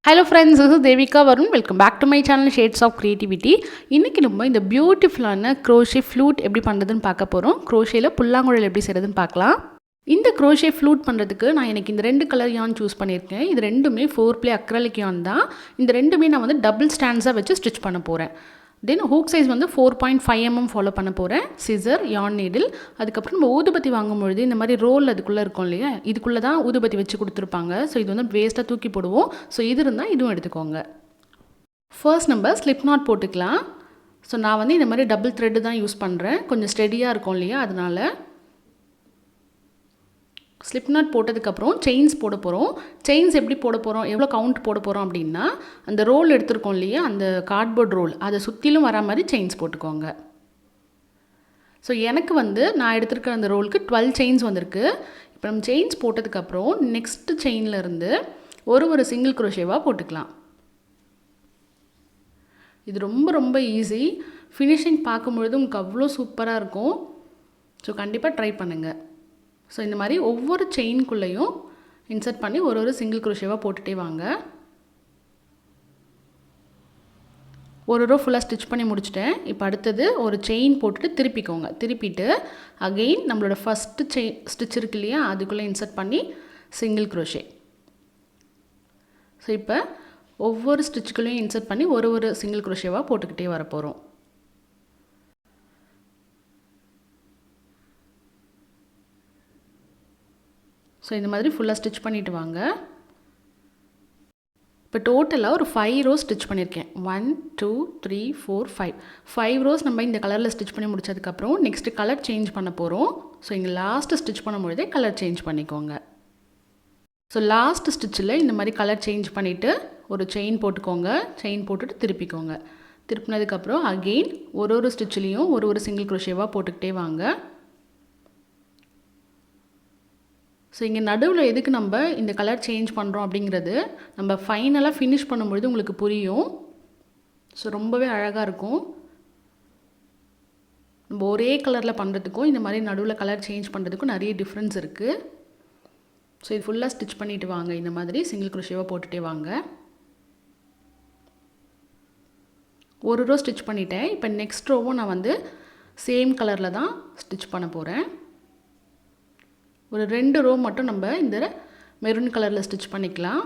Hello friends, this is Deva4win27 welcome back to my channel Shades of Creativity. இன்னைக்கு நம்ம இந்த பியூட்டிஃபுல்லான crochet flute எப்படி பண்றதுன்னு பார்க்க போறோம். crochetல புல்லாங்குழல் எப்படி செய்றதுன்னு பார்க்கலாம். இந்த crochet flute பண்றதுக்கு நான் எனக்கு இந்த ரெண்டு கலர் yarn சூஸ் பண்ணிருக்கேன். இது ரெண்டுமே 4 ply acrylic yarn தான். இந்த ரெண்டுமே நான் வந்து டபுள் ஸ்டாண்ட்ஸா வச்சு ஸ்டிட்ச் பண்ண போறேன். Then hook size வந்து 4.5 mm ஃபாலோ பண்ண போறேன். scissor yarn needle அதுக்கப்புறம் நம்ம ஊதுபத்தி வாங்கும்போது இந்த மாதிரி ரோல் அதுக்குள்ள இருக்கும் இல்லையா, இதுக்குள்ள தான் ஊதுபத்தி வச்சு கொடுத்துருப்பாங்க. ஸோ இது வந்து வேஸ்ட்டாக தூக்கி போடுவோம். ஸோ இது இருந்தால் இதுவும் எடுத்துக்கோங்க. ஃபர்ஸ்ட் நம்ம ஸ்லிப் நாட் போட்டுக்கலாம். ஸோ நான் வந்து இந்த மாதிரி டபுள் த்ரெட்டு தான் யூஸ் பண்ணுறேன். கொஞ்சம் ஸ்டெடியாக இருக்கும் இல்லையா, அதனால ஸ்லிப் நாட் போட்டதுக்கப்புறம் செயின்ஸ் போட போகிறோம். செயின்ஸ் எப்படி போட போகிறோம், எவ்வளோ கவுண்ட் போட போகிறோம் அப்படின்னா, அந்த ரோல் எடுத்துருக்கோம் இல்லையா, அந்த கார்ட்போர்ட் ரோல் அதை சுற்றிலும் வரா மாதிரி செயின்ஸ் போட்டுக்கோங்க. ஸோ எனக்கு வந்து நான் எடுத்துருக்கிற அந்த ரோலுக்கு 12 செயின்ஸ் வந்திருக்கு. இப்போ நம்ம செயின்ஸ் போட்டதுக்கப்புறம் நெக்ஸ்ட்டு செயின்லேருந்து ஒரு சிங்கிள் குரோஷேவாக போட்டுக்கலாம். இது ரொம்ப ரொம்ப ஈஸி. ஃபினிஷிங் பார்க்கும்பொழுது உங்களுக்கு அவ்வளோ சூப்பராக இருக்கும். ஸோ கண்டிப்பாக ட்ரை பண்ணுங்கள். ஸோ இந்த மாதிரி ஒவ்வொரு செயின்குள்ளேயும் இன்சர்ட் பண்ணி ஒரு சிங்கிள் குரோஷேவாக போட்டுகிட்டே வாங்க. ஒரு ரோ ஃபுல்லாக ஸ்டிச் பண்ணி முடிச்சிட்டேன். இப்போ அடுத்தது ஒரு செயின் போட்டுட்டு திருப்பிக்கோங்க. திருப்பிட்டு அகெயின் நம்மளோட ஃபஸ்ட்டு ஸ்டிச் இருக்கு இல்லையா, அதுக்குள்ளே இன்சர்ட் பண்ணி சிங்கிள் குரோஷே. ஸோ இப்போ ஒவ்வொரு ஸ்டிச்சுக்குள்ளேயும் இன்சர்ட் பண்ணி ஒரு சிங்கிள் குரோஷேவாக போட்டுக்கிட்டே வர போகிறோம். ஸோ இந்த மாதிரி ஃபுல்லாக ஸ்டிச் பண்ணிவிட்டு வாங்க. இப்போ டோட்டலாக ஒரு 5 ரோஸ் ஸ்டிச் பண்ணியிருக்கேன். 1 2 3 4 5 ரோஸ் நம்ம இந்த கலரில் ஸ்டிச் பண்ணி முடிச்சதுக்கப்புறம் நெக்ஸ்ட்டு கலர் சேஞ்ச் பண்ண போகிறோம். ஸோ இங்கே லாஸ்ட்டு ஸ்டிச் பண்ணும்பொழுதே கலர் சேஞ்ச் பண்ணிக்கோங்க. ஸோ லாஸ்ட் ஸ்டிச்சில் இந்த மாதிரி கலர் சேஞ்ச் பண்ணிவிட்டு ஒரு செயின் போட்டுக்கோங்க. செயின் போட்டுட்டு திருப்பிக்கோங்க. திருப்பினதுக்கப்புறம் அகெயின் ஒரு ஸ்டிச்சிலையும் ஒரு சிங்கிள் குரோஷேவாக போட்டுக்கிட்டே வாங்க. ஸோ இங்கே நடுவில் எதுக்கு நம்ம இந்த கலர் சேஞ்ச் பண்ணுறோம் அப்படிங்கிறது நம்ம ஃபைனலாக ஃபினிஷ் பண்ணும்பொழுது உங்களுக்கு புரியும். ஸோ ரொம்பவே அழகாக இருக்கும். நம்ம ஒரே கலரில் பண்ணுறதுக்கும் இந்த மாதிரி நடுவில் கலர் சேஞ்ச் பண்ணுறதுக்கும் நிறைய டிஃப்ரென்ஸ் இருக்குது. ஸோ இது ஃபுல்லாக ஸ்டிச் பண்ணிவிட்டு வாங்க. இந்த மாதிரி சிங்கிள் குரோஷேவாக போட்டுகிட்டே வாங்க. ஒரு ரோ ஸ்டிச் பண்ணிட்டேன். இப்போ நெக்ஸ்ட் ரோவும் நான் வந்து சேம் கலரில் தான் ஸ்டிச் பண்ண போகிறேன். ஒரு 2 ரோ மட்டும் நம்ம இந்த மெரூன் கலரில் ஸ்டிச் பண்ணிக்கலாம்.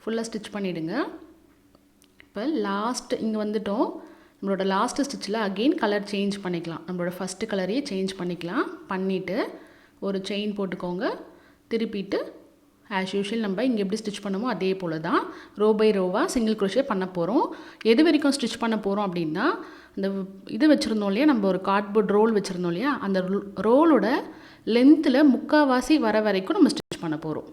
ஃபுல்லாக ஸ்டிச் பண்ணிவிடுங்க. இப்போ லாஸ்ட் இங்கே வந்துட்டோம். நம்மளோட லாஸ்ட்டு ஸ்டிச்சில் அகெயின் கலர் சேஞ்ச் பண்ணிக்கலாம். நம்மளோட ஃபஸ்ட்டு கலரையே சேஞ்ச் பண்ணிக்கலாம். பண்ணிவிட்டு ஒரு செயின் போட்டுக்கோங்க. திருப்பிட்டு ஆஸ் யூஷுவல் நம்ம இங்கே எப்படி ஸ்டிச் பண்ணுமோ அதே போல் தான் ரோ பை ரோவாக சிங்கிள் குரோஷே பண்ண போகிறோம். எது வரைக்கும் ஸ்டிச் பண்ண போகிறோம் அப்படின்னா, அந்த இது வச்சுருந்தோம் இல்லையா, நம்ம ஒரு கார்ட்போர்ட் ரோல் வச்சுருந்தோம் இல்லையா, அந்த ரோலோட லென்த்தில் முக்கால்வாசி வர வரைக்கும் நம்ம ஸ்டிச் பண்ண போகிறோம்.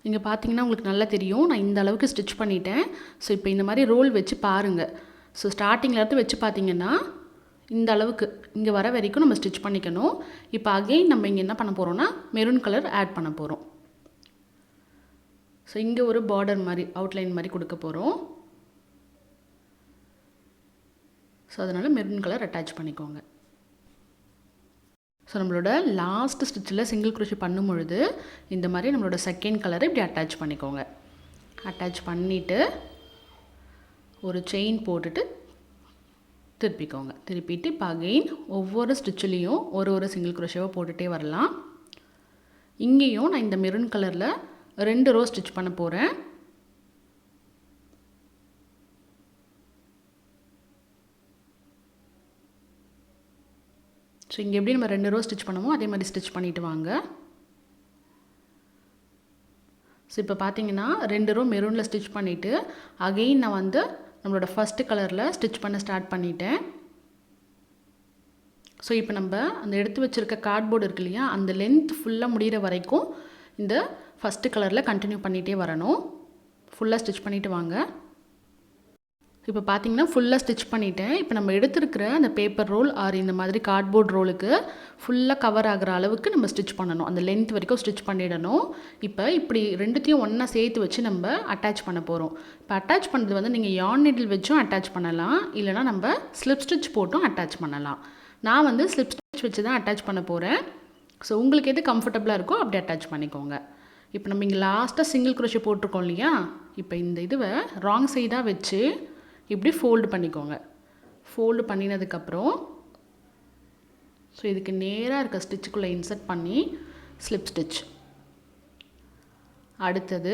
இங்கே பார்த்தீங்கன்னா உங்களுக்கு நல்லா தெரியும், நான் இந்த அளவுக்கு ஸ்டிச் பண்ணிட்டேன். ஸோ இப்போ இந்த மாதிரி ரோல் வச்சு பாருங்கள். ஸோ ஸ்டார்டிங்கில் இருந்து வச்சு பார்த்தீங்கன்னா இந்த அளவுக்கு இங்கே வர வரைக்கும் நம்ம ஸ்டிச் பண்ணிக்கணும். இப்போ அகெயின் நம்ம இங்கே என்ன பண்ண போகிறோம்னா மெரூன் கலர் ஆட் பண்ண போகிறோம். ஸோ இங்கே ஒரு பார்டர் மாதிரி அவுட்லைன் மாதிரி கொடுக்க போகிறோம். ஸோ அதனால் மெரூன் கலர் அட்டாச் பண்ணிக்கோங்க. ஸோ நம்மளோட லாஸ்ட் ஸ்டிச்சில் சிங்கிள் குரோஷே பண்ணும் பொழுது இந்த மாதிரி நம்மளோட செகண்ட் கலரை இப்படி அட்டாச் பண்ணிக்கோங்க. அட்டாச் பண்ணிவிட்டு ஒரு செயின் போட்டுட்டு திருப்பிக்கோங்க. திருப்பிட்டு இப்போ அகெயின் ஒவ்வொரு ஸ்டிச்சிலையும் ஒரு சிங்கிள் குரோஷேவாக போட்டுகிட்டே வரலாம். இங்கேயும் நான் இந்த மெரூன் கலரில் 2 ரோ ஸ்டிச் பண்ண போகிறேன். ஸோ இங்கே எப்படி நம்ம 2 ரோ ஸ்டிச் பண்ணுமோ அதே மாதிரி ஸ்டிச் பண்ணிவிட்டு வாங்க. ஸோ இப்போ பார்த்தீங்கன்னா 2 ரோ மெரூனில் ஸ்டிச் பண்ணிவிட்டு அகெயின் நான் வந்து நம்மளோட ஃபஸ்ட்டு கலரில் ஸ்டிச் பண்ண ஸ்டார்ட் பண்ணிட்டேன். ஸோ இப்போ நம்ம அந்த எடுத்து வச்சுருக்க கார்ட்போர்டு இருக்கு இல்லையா, அந்த லென்த் ஃபுல்லாக முடிகிற வரைக்கும் இந்த ஃபஸ்ட்டு கலரில் கண்டினியூ பண்ணிகிட்டே வரணும். ஃபுல்லாக ஸ்டிச் பண்ணிவிட்டு வாங்க. இப்போ பார்த்தீங்கன்னா ஃபுல்லாக ஸ்டிச் பண்ணிட்டேன். இப்போ நம்ம எடுத்துருக்கிற அந்த பேப்பர் ரோல் ஆர் இந்த மாதிரி கார்ட்போர்ட் ரோலுக்கு ஃபுல்லாக கவர் ஆகிற அளவுக்கு நம்ம ஸ்டிச் பண்ணணும். அந்த லென்த் வரைக்கும் ஸ்டிச் பண்ணிடணும். இப்போ இப்படி ரெண்டுத்தையும் ஒன்றா சேர்த்து வச்சு நம்ம அட்டாச் பண்ண போகிறோம். இப்போ அட்டாச் பண்ணுறது வந்து நீங்கள் yarn needle வச்சும் அட்டாச் பண்ணலாம், இல்லைனா நம்ம ஸ்லிப் ஸ்டிச் போட்டும் அட்டாச் பண்ணலாம். நான் வந்து ஸ்லிப் ஸ்டிச் வச்சு தான் அட்டாச் பண்ண போகிறேன். ஸோ உங்களுக்கு எது கம்ஃபர்டபுளாக இருக்கோ அப்படி அட்டாச் பண்ணிக்கோங்க. இப்போ நம்ம இங்கே லாஸ்ட்டாக சிங்கிள் crochet போட்டிருக்கோம் இல்லையா, இப்போ இந்த இதுவை ராங் சைடாக வச்சு இப்படி ஃபோல்டு பண்ணிக்கோங்க. ஃபோல்டு பண்ணினதுக்கப்புறம் ஸோ இதுக்கு நேராக இருக்க ஸ்டிச்சுக்குள்ளே இன்சர்ட் பண்ணி ஸ்லிப் ஸ்டிச். அடுத்தது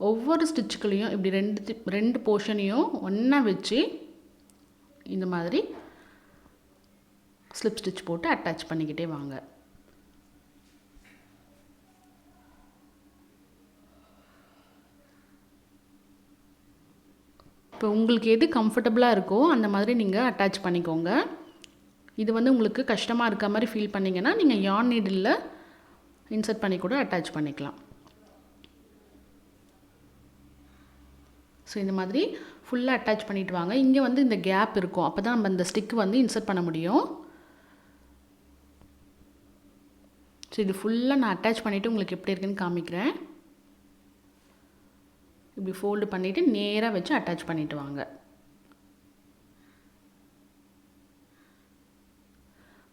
ஒவ்வொரு ஸ்டிச்சுக்குள்ளேயும் இப்படி ரெண்டு போர்ஷனையும் ஒன்றா வச்சு இந்த மாதிரி ஸ்லிப் ஸ்டிச் போட்டு அட்டாச் பண்ணிக்கிட்டே வாங்க. இப்போ உங்களுக்கு எது கம்ஃபர்டபுளாக இருக்கோ அந்த மாதிரி நீங்கள் அட்டாச் பண்ணிக்கோங்க. இது வந்து உங்களுக்கு கஷ்டமாக இருக்க மாதிரி ஃபீல் பண்ணிங்கன்னா நீங்கள் yarn needle இன்சர்ட் பண்ணி கூட அட்டாச் பண்ணிக்கலாம். ஸோ இந்த மாதிரி ஃபுல்லாக அட்டாச் பண்ணிவிட்டு வாங்க. இங்கே வந்து இந்த கேப் இருக்கும், அப்போ தான் நம்ம இந்த ஸ்டிக் வந்து இன்சர்ட் பண்ண முடியும். ஸோ இது ஃபுல்லாக நான் அட்டாச் பண்ணிவிட்டு உங்களுக்கு எப்படி இருக்குன்னு காமிக்கிறேன். இப்படி ஃபோல்டு பண்ணிவிட்டு நேராக வச்சு அட்டாச் பண்ணிவிட்டு வாங்க.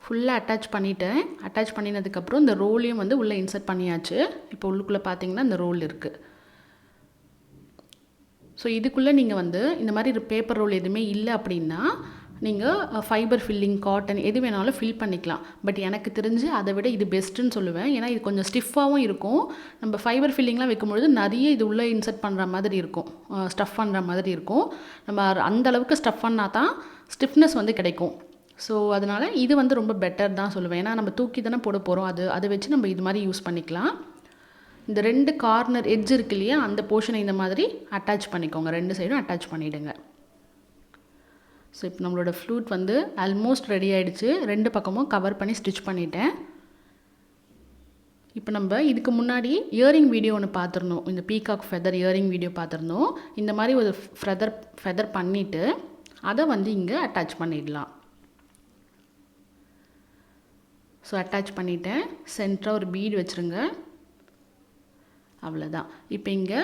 ஃபுல்லாக அட்டாச் பண்ணிவிட்டேன். அட்டாச் பண்ணினதுக்கப்புறம் இந்த ரோலையும் வந்து உள்ளே இன்சர்ட் பண்ணியாச்சு. இப்போ உள்ளுக்குள்ளே பார்த்தீங்கன்னா இந்த ரோல் இருக்குது. ஸோ இதுக்குள்ளே நீங்கள் வந்து இந்த மாதிரி பேப்பர் ரோல் எதுவுமே இல்லை அப்படின்னா நீங்கள் ஃபைபர் ஃபில்லிங், காட்டன் எது வேணாலும் ஃபில் பண்ணிக்கலாம். பட் எனக்கு தெரிஞ்சு அதை விட இது பெஸ்ட்டுன்னு சொல்லுவேன். ஏன்னா இது கொஞ்சம் ஸ்டிஃபாகவும் இருக்கும். நம்ம ஃபைபர் ஃபில்லிங்லாம் வைக்கும்பொழுது நிறைய இது உள்ளே இன்சர்ட் பண்ணுற மாதிரி இருக்கும், ஸ்டஃப் பண்ணுற மாதிரி இருக்கும். நம்ம அந்த அளவுக்கு ஸ்டஃப் பண்ணால் தான் ஸ்டிஃப்னஸ் வந்து கிடைக்கும். ஸோ அதனால் இது வந்து ரொம்ப பெட்டர் தான் சொல்லுவேன். ஏன்னா நம்ம தூக்கி தானே போட போகிறோம், அதை வச்சு நம்ம இது மாதிரி யூஸ் பண்ணிக்கலாம். இந்த ரெண்டு கார்னர் எட்ஜ் இருக்கு இல்லையா, அந்த போர்ஷனை இந்த மாதிரி அட்டாச் பண்ணிக்கோங்க. ரெண்டு சைடும் அட்டாச் பண்ணிவிடுங்க. ஸோ இப்போ நம்மளோட ஃப்ளூட் வந்து ஆல்மோஸ்ட் ரெடி ஆகிடுச்சு. ரெண்டு பக்கமும் கவர் பண்ணி ஸ்டிச் பண்ணிட்டேன். இப்போ நம்ம இதுக்கு முன்னாடி இயரிங் வீடியோ ஒன்று பார்த்துருந்தோம், இந்த பீகாக் ஃபெதர் இயரிங் வீடியோ பார்த்துருந்தோம். இந்த மாதிரி ஒரு ஃபெதர் பண்ணிவிட்டு அதை வந்து இங்கே அட்டாச் பண்ணிடலாம். ஸோ அட்டாச் பண்ணிவிட்டேன். சென்டராக ஒரு பீட் வச்சுருங்க. அவ்வளோதான். இப்போ இங்கே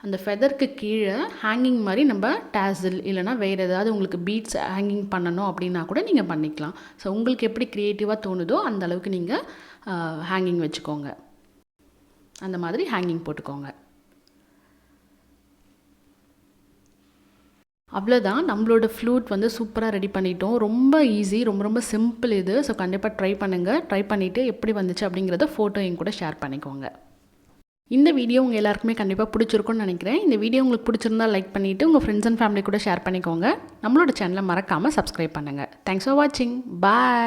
அந்த ஃபெதருக்கு கீழே ஹேங்கிங் மாதிரி நம்ம டேசில் இல்லைனா வேறு ஏதாவது உங்களுக்கு பீட்ஸ் ஹேங்கிங் பண்ணணும் அப்படின்னா கூட நீங்கள் பண்ணிக்கலாம். ஸோ உங்களுக்கு எப்படி க்ரியேட்டிவாக தோணுதோ அந்த அளவுக்கு நீங்கள் ஹேங்கிங் வச்சுக்கோங்க. அந்த மாதிரி ஹேங்கிங் போட்டுக்கோங்க. அவ்வளோதான், நம்மளோட ஃப்ளூட் வந்து சூப்பராக ரெடி பண்ணிட்டோம். ரொம்ப ஈஸி, ரொம்ப ரொம்ப சிம்பிள் இது. ஸோ கண்டிப்பாக ட்ரை பண்ணுங்கள். ட்ரை பண்ணிவிட்டு எப்படி வந்துச்சு அப்படிங்கிறத ஃபோட்டோ என் கூட ஷேர் பண்ணிக்கோங்க. இந்த வீடியோ உங்கள் எல்லாருக்குமே கண்டிப்பாக பிடிச்சிருக்கும்னு நினைக்கிறேன். இந்த வீடியோ உங்களுக்கு பிடிச்சிருந்தா லைக் பண்ணிவிட்டு உங்கள் ஃப்ரெண்ட்ஸ் அண்ட் ஃபேமிலி கூட ஷேர் பண்ணிக்கோங்க. நம்மளோட சேனலை மறக்காமல் சப்ஸ்கிரைப் பண்ணுங்கள். தேங்க்ஸ் ஃபார் வாட்சிங். பாய்.